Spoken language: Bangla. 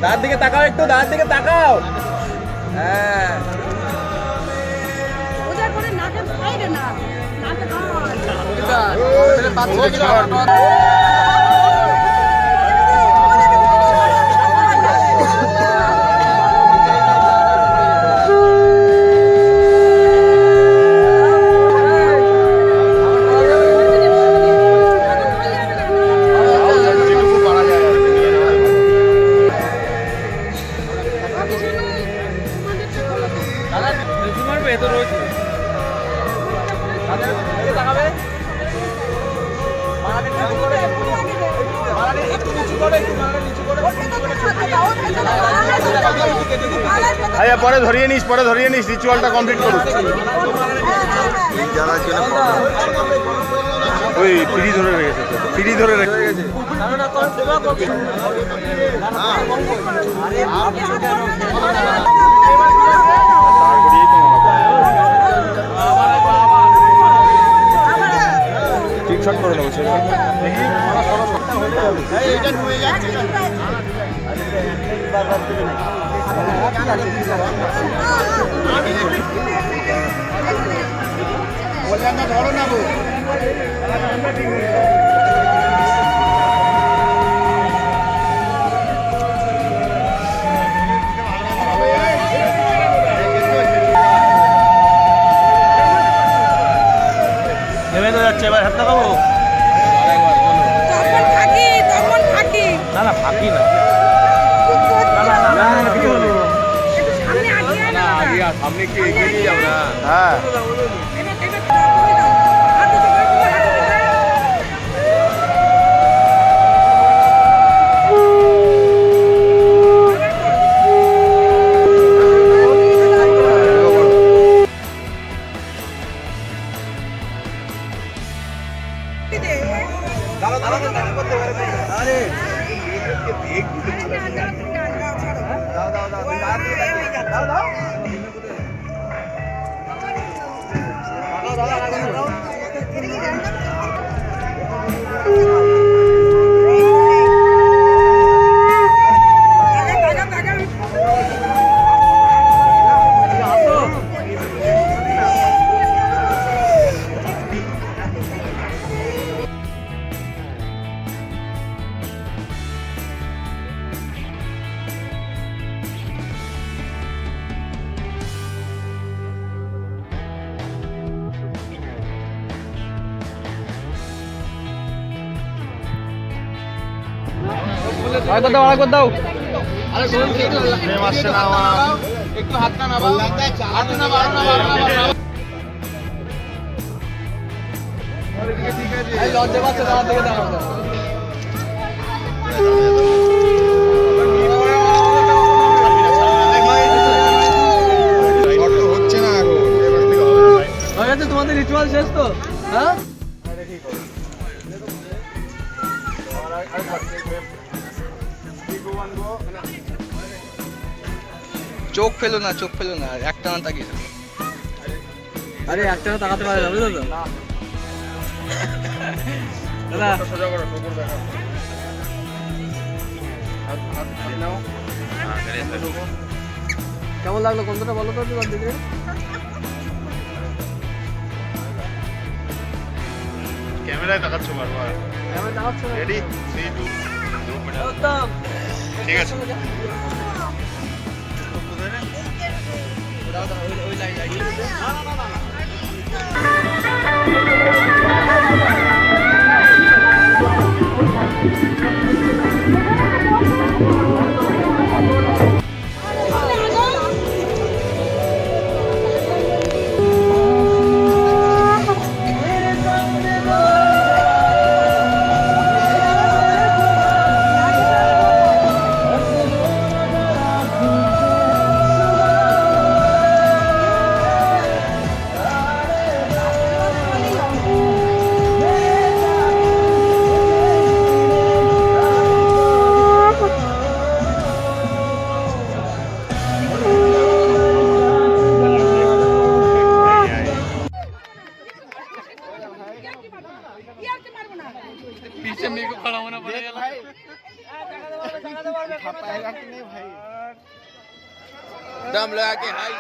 দাঁড় দিকে তাকাও, একটু দাঁড় দিকে তাকাও। হ্যাঁ আচ্ছা পরে ধরিয়ে নিস রিচুয়ালটা কমপ্লিট করুন। ওই পিড়ি ধরে রেখেছে, পিড়ি ধরে রেখেছে। টিকশট করে নেবো সেটা বললাম না, ধরো না গো। নেমে তো যাচ্ছে, এবার হাত লাগাবো। না না ফাঁকি না, সামনে কি এগিয়ে নিয়ে যাবো না। হ্যাঁ দাও একটু হাতটা নামাও, হাত নামাও, লজ্জা পাচ্ছে দাঁড়া থেকে দাঁড়াও। হচ্ছে না হয়ে গেছে তোমাদের রিচুয়াল শেষ তো? হ্যাঁ চোখ ফেলো না, একটা না তাকিয়ে। আরে একটা না তাকাতে পারে না, বুঝলো তো দাদা। কেমন লাগলো কোনটা বলো তো দিদি? ক্যামেরায় তাকাচ্ছ বারবার, ক্যামেরায় তাকাচ্ছ। রেডি 3 2 একদম ঠিক আছে। ওই লাইন দেখ ভাই दम लगा के हाई